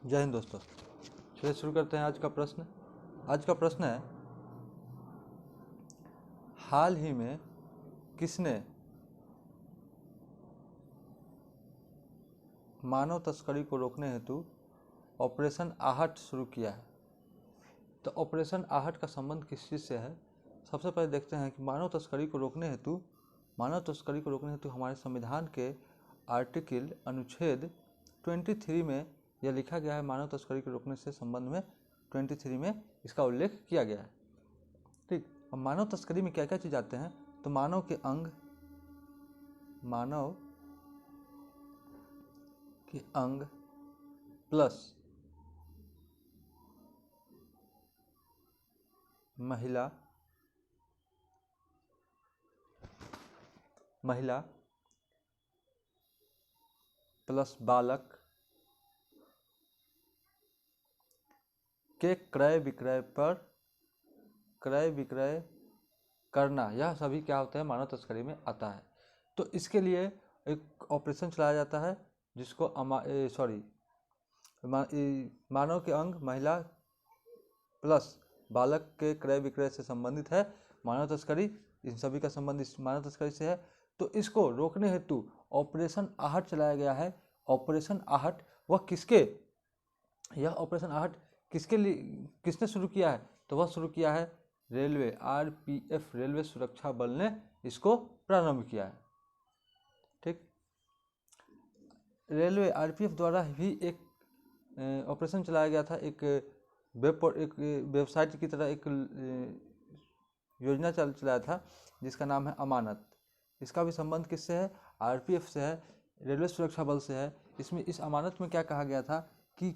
जय हिंद दोस्तों। चलिए शुरू करते हैं आज का प्रश्न। आज का प्रश्न है, हाल ही में किसने मानव तस्करी को रोकने हेतु ऑपरेशन आहट शुरू किया है? तो ऑपरेशन आहट का संबंध किस चीज़ से है? सबसे पहले देखते हैं कि मानव तस्करी को रोकने हेतु हमारे संविधान के आर्टिकल अनुच्छेद 23 में यह लिखा गया है। मानव तस्करी को रोकने से संबंध में 23 में इसका उल्लेख किया गया है। ठीक, अब मानव तस्करी में क्या क्या चीज़ आते हैं? तो मानव के अंग प्लस महिला प्लस बालक के क्रय विक्रय करना, यह सभी क्या होते हैं? मानव तस्करी में आता है। तो इसके लिए एक ऑपरेशन चलाया जाता है जिसको मानव के अंग महिला प्लस बालक के क्रय विक्रय से संबंधित है मानव तस्करी। इन सभी का संबंध इस मानव तस्करी से है। तो इसको रोकने हेतु ऑपरेशन आहट चलाया गया है। ऑपरेशन आहट यह ऑपरेशन आहट किसके लिए, किसने शुरू किया है? तो वह शुरू किया है रेलवे, आरपीएफ, रेलवे सुरक्षा बल ने इसको प्रारंभ किया है। ठीक, रेलवे आरपीएफ द्वारा भी एक ऑपरेशन चलाया गया था। एक वेबसाइट की तरह एक योजना चलाया था जिसका नाम है अमानत। इसका भी संबंध किससे है? आरपीएफ से है, रेलवे सुरक्षा बल से है। इसमें इस अमानत में क्या कहा गया था कि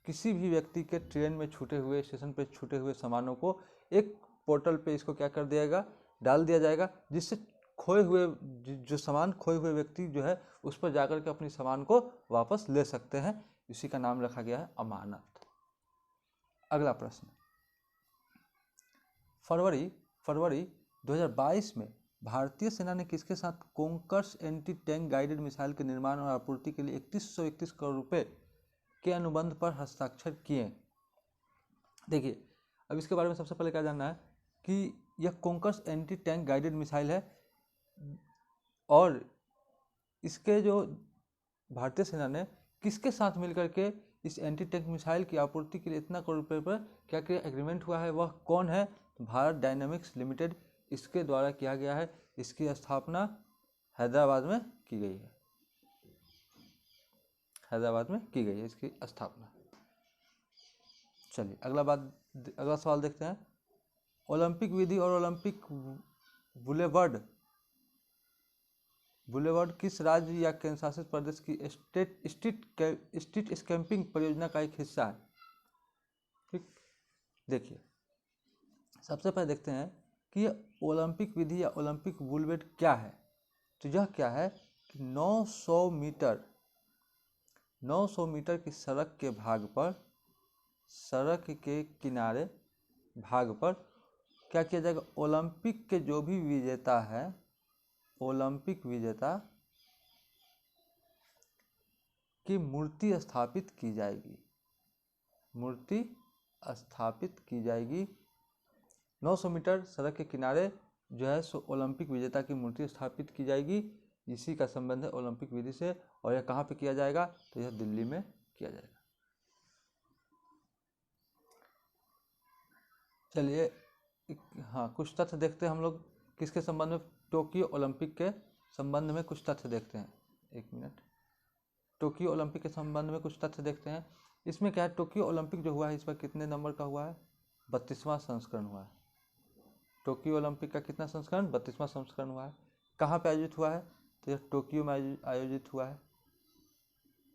किसी भी व्यक्ति के ट्रेन में छूटे हुए, स्टेशन पे छूटे हुए सामानों को एक पोर्टल पे इसको क्या कर दिया जाएगा, डाल दिया जाएगा, जिससे खोए हुए व्यक्ति जो है उस पर जाकर के अपनी सामान को वापस ले सकते हैं। इसी का नाम रखा गया है अमानत। अगला प्रश्न, फरवरी 2022 में भारतीय सेना ने किसके साथ कोंकर्स एंटी टैंक गाइडेड मिसाइल के निर्माण और आपूर्ति के लिए 3131 करोड़ रुपए के अनुबंध पर हस्ताक्षर किए? देखिए, अब इसके बारे में सबसे पहले क्या जानना है कि यह कोंकर्स एंटी टैंक गाइडेड मिसाइल है और इसके जो भारतीय सेना ने किसके साथ मिलकर के इस एंटी टैंक मिसाइल की आपूर्ति के लिए इतना करोड़ रुपए पर क्या क्या एग्रीमेंट हुआ है, वह कौन है? भारत डायनामिक्स लिमिटेड, इसके द्वारा किया गया है। इसकी स्थापना हैदराबाद में की गई है। इसकी स्थापना। चलिए अगला सवाल देखते हैं। ओलंपिक विधि और ओलंपिक बुलेवर्ड किस राज्य या केंद्र शासित प्रदेश की स्ट्रीट स्कैम्पिंग परियोजना का एक हिस्सा है? ठीक, देखिए सबसे पहले देखते हैं कि यह ओलंपिक विधि या ओलंपिक बुलेवर्ड क्या है। तो यह क्या है कि 900 मीटर की सड़क के किनारे भाग पर क्या किया जाएगा? ओलंपिक के जो भी विजेता है, ओलंपिक विजेता की मूर्ति स्थापित की जाएगी। 900 मीटर सड़क के किनारे जो है सो ओलंपिक विजेता की मूर्ति स्थापित की जाएगी। इसी का संबंध है ओलंपिक विधि से। और यह कहाँ पे किया जाएगा? तो यह दिल्ली में किया जाएगा। चलिए कुछ तथ्य देखते हैं हम लोग किसके संबंध में, टोक्यो ओलंपिक के संबंध में कुछ तथ्य देखते हैं। एक मिनट, टोक्यो ओलंपिक के संबंध में कुछ तथ्य देखते हैं। इसमें क्या है, टोक्यो ओलंपिक जो हुआ है इस पर कितने नंबर का हुआ है? 32वां संस्करण हुआ है। टोक्यो ओलंपिक का कितना संस्करण? 32वां संस्करण हुआ है। कहाँ पे आयोजित हुआ है? तो यह टोक्यो में आयोजित हुआ है।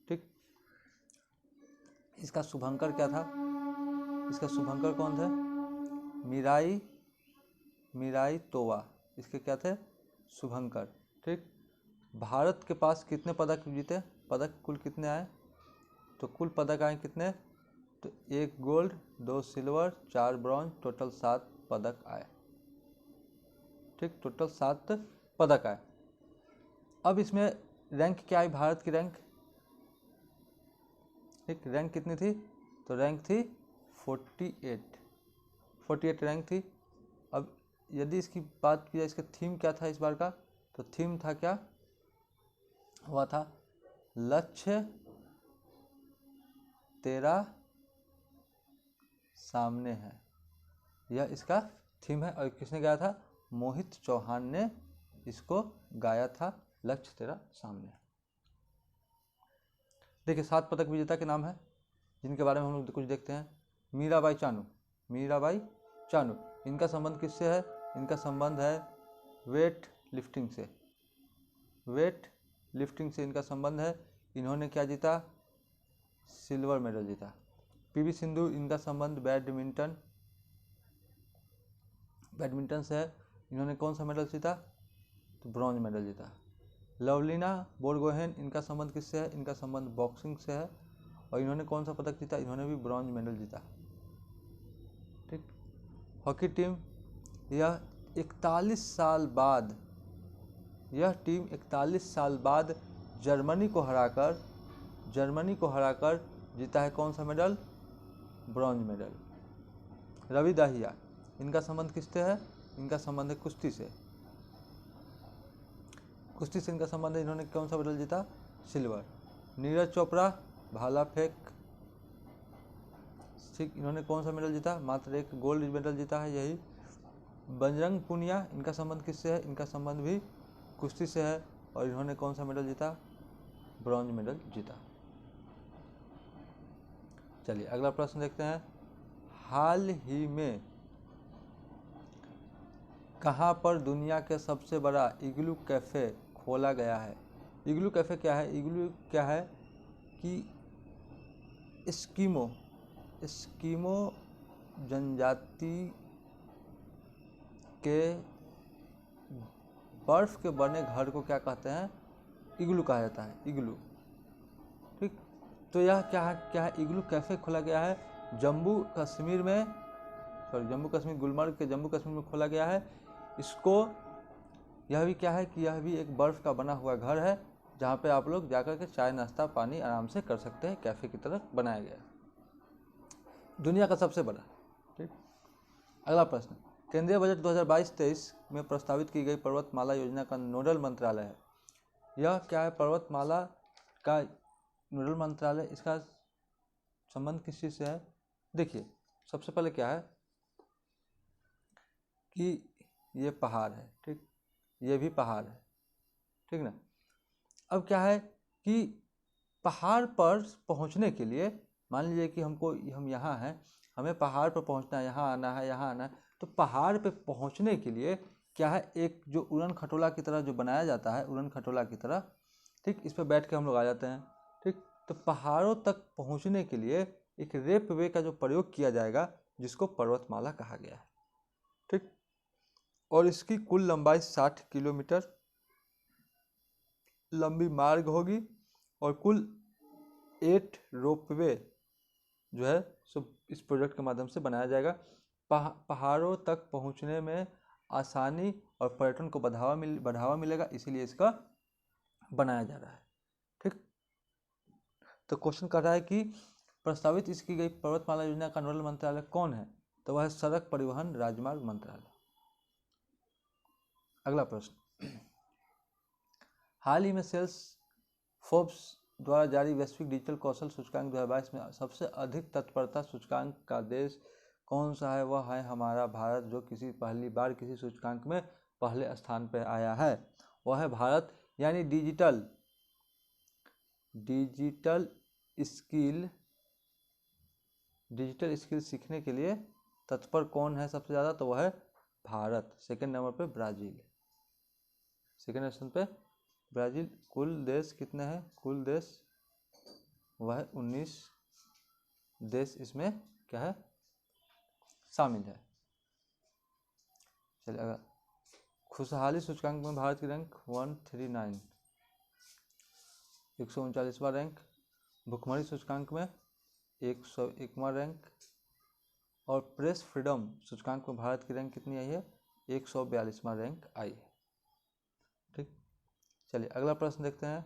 ठीक, इसका शुभंकर क्या था? इसका शुभंकर कौन थे? मिराई तोवा इसके क्या थे? शुभंकर। ठीक, भारत के पास कितने पदक जीते? पदक कुल कितने आए? तो कुल पदक आए कितने? तो 1 गोल्ड, 2 सिल्वर, 4 ब्रॉन्ज, टोटल 7 पदक आए। ठीक, टोटल 7 पदक आए। अब इसमें रैंक क्या आई? भारत की रैंक ठीक, रैंक कितनी थी? तो रैंक थी 48 रैंक थी। अब यदि इसकी बात की जाए, इसका थीम क्या था इस बार का, तो थीम था क्या हुआ था? लक्ष्य तेरा सामने है, यह इसका थीम है। और किसने गाया था? मोहित चौहान ने इसको गाया था, लक्ष्य तेरा सामने है। देखिए 7 पदक विजेता के नाम है जिनके बारे में हम लोग कुछ देखते हैं। मीराबाई चानू, मीराबाई चानू, इनका संबंध किससे है? इनका संबंध है वेट लिफ्टिंग से, वेट लिफ्टिंग से इनका संबंध है। इन्होंने क्या जीता? सिल्वर मेडल जीता। पीवी सिंधु, इनका संबंध बैडमिंटन से है। इन्होंने कौन सा मेडल जीता? तो ब्रॉन्ज मेडल जीता। लवलीना बोरगोहेन, इनका संबंध किससे है? इनका संबंध बॉक्सिंग से है। और इन्होंने कौन सा पदक जीता? इन्होंने भी ब्रॉन्ज मेडल जीता। ठीक। हॉकी टीम, यह 41 साल बाद, यह टीम 41 साल बाद जर्मनी को हराकर जीता है कौन सा medal? Bronze medal. Ravi Dahiya, इनका संबंध किससे है? इनका संबंध है कुश्ती से, कुश्ती से इनका संबंध है। इन्होंने कौन सा मेडल जीता? सिल्वर। नीरज चोपड़ा, भाला फेंक, ठीक, इन्होंने कौन सा मेडल जीता? मात्र एक गोल्ड मेडल जीता है यही। बजरंग पुनिया, इनका संबंध किससे है? इनका संबंध भी कुश्ती से है। और इन्होंने कौन सा मेडल जीता? ब्रॉन्ज मेडल जीता। चलिए अगला प्रश्न देखते हैं। हाल ही में कहाँ पर दुनिया के सबसे बड़ा इग्लू कैफ़े खोला गया है? इग्लू कैफ़े क्या है? इग्लू क्या है कि एस्किमो जनजाति के बर्फ़ के बने घर को क्या कहते हैं? इग्लू कहा जाता है, इग्लू। ठीक, तो यह क्या है? इग्लू कैफ़े खोला गया है जम्मू कश्मीर, गुलमर्ग के जम्मू कश्मीर में खोला गया है। इसको यह भी क्या है कि यह भी एक बर्फ़ का बना हुआ घर है जहाँ पे आप लोग जाकर के चाय नाश्ता पानी आराम से कर सकते हैं, कैफ़े की तरह बनाया गया है, दुनिया का सबसे बड़ा। ठीक, अगला प्रश्न। केंद्रीय बजट 2022-23 में प्रस्तावित की गई पर्वतमाला योजना का नोडल मंत्रालय है। यह क्या है? पर्वतमाला का नोडल मंत्रालय, इसका संबंध किस चीज़ से है? देखिए सबसे पहले क्या है कि ये पहाड़ है, ठीक, ये भी पहाड़ है, ठीक ना। अब क्या है कि पहाड़ पर पहुंचने के लिए, मान लीजिए कि हम यहाँ हैं, हमें पहाड़ पर पहुंचना है, यहाँ आना है, तो पहाड़ पे पहुंचने के लिए क्या है, एक जो उड़न खटोला की तरह जो बनाया जाता है, उड़न खटोला की तरह, ठीक, इस पर बैठ के हम लोग आ जाते हैं। ठीक, तो पहाड़ों तक पहुंचने के लिए एक रेप वे का जो प्रयोग किया जाएगा, जिसको पर्वतमाला कहा गया है। ठीक, और इसकी कुल लंबाई 60 किलोमीटर लंबी मार्ग होगी और कुल 8 रोपवे जो है सब इस प्रोजेक्ट के माध्यम से बनाया जाएगा। पहाड़ों तक पहुंचने में आसानी और पर्यटन को बढ़ावा मिलेगा, इसीलिए इसका बनाया जा रहा है। ठीक, तो क्वेश्चन कर रहा है कि प्रस्तावित इसकी गई पर्वतमाला योजना का नोडल मंत्रालय कौन है? तो वह है सड़क परिवहन राजमार्ग मंत्रालय। अगला प्रश्न। हाल ही में सेल्स फोर्ब्स द्वारा जारी वैश्विक डिजिटल कौशल सूचकांक 2022 में सबसे अधिक तत्परता सूचकांक का देश कौन सा है? वह है हमारा भारत, जो पहली बार किसी सूचकांक में पहले स्थान पर आया है, वह है भारत। यानी डिजिटल स्किल सीखने के लिए तत्पर कौन है सबसे ज़्यादा? तो वह है भारत। सेकंड नंबर पे ब्राज़ील, सेकंड स्थान पे ब्राज़ील। कुल देश कितने हैं? कुल देश वह 19 देश इसमें क्या है, शामिल है। चलिए अगर खुशहाली सूचकांक में भारत की रैंक 139, 139वां रैंक। भुखमरी सूचकांक में 101वां रैंक। और प्रेस फ्रीडम सूचकांक में भारत की रैंक कितनी आई है? 142वां रैंक आई है। ठीक, चलिए अगला प्रश्न देखते हैं।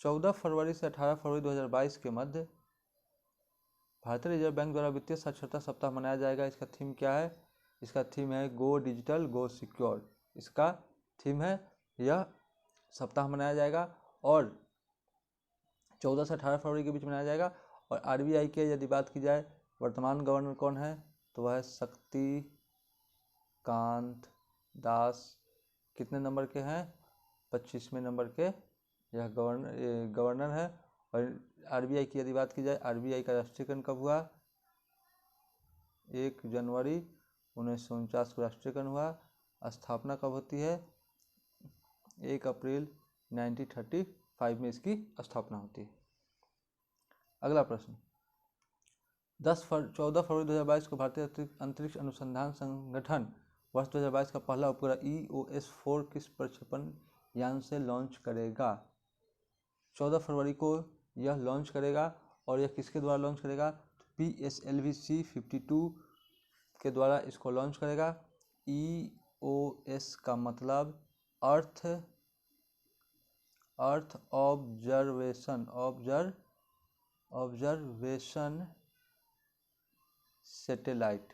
14 फरवरी से 18 फरवरी 2022 के मध्य भारतीय रिजर्व बैंक द्वारा वित्तीय साक्षरता सप्ताह मनाया जाएगा। इसका थीम क्या है? इसका थीम है गो डिजिटल गो सिक्योर। इसका थीम है, यह सप्ताह मनाया जाएगा और 14 से 18 फरवरी के बीच मनाया जाएगा। और आरबीआई के यदि बात की जाए वर्तमान गवर्नर कौन है, तो वह है शक्तिकांत दास। कितने नंबर के हैं? 25वें नंबर के यह गवर्नर है। और आरबीआई की यदि बात की जाए, आरबीआई का राष्ट्रीयकरण कब हुआ? 1 जनवरी 1949 को राष्ट्रीयकरण हुआ। स्थापना कब होती है? 1 अप्रैल 1935 में इसकी स्थापना होती है। अगला प्रश्न, 14 फरवरी 2022 को भारतीय अंतरिक्ष अनुसंधान संगठन वर्ष 2022 का पहला उपग्रह EOS-4 किस प्रक्षेपण यान से लॉन्च करेगा? 14 फरवरी को यह लॉन्च करेगा और यह किसके द्वारा लॉन्च करेगा? PSLV C-52 के द्वारा इसको लॉन्च करेगा। EOS का मतलब अर्थ ऑब्जर्वेशन सैटेलाइट,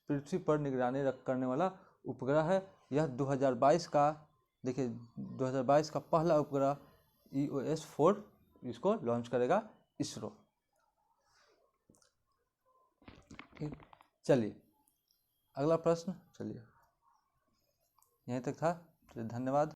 पृथ्वी पर निगरानी करने वाला उपग्रह है। यह 2022 का, देखिए 2022 का पहला उपग्रह EOS-4 इसको लॉन्च करेगा इसरो। चलिए अगला प्रश्न, चलिए यहीं तक था। चलिए धन्यवाद।